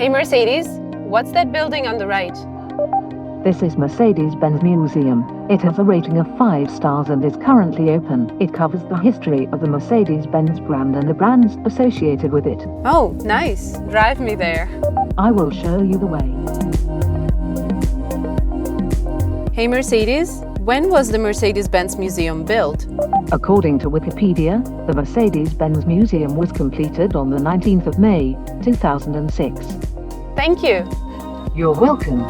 Hey Mercedes, what's that building on the right? This is Mercedes-Benz Museum. It has a rating of 5 stars and is currently open. It covers the history of the Mercedes-Benz brand and the brands associated with it. Oh, nice. Drive me there. I will show you the way. Hey Mercedes, when was the Mercedes-Benz Museum built? According to Wikipedia, the Mercedes-Benz Museum was completed on the 19th of May, 2006. Thank you. You're welcome.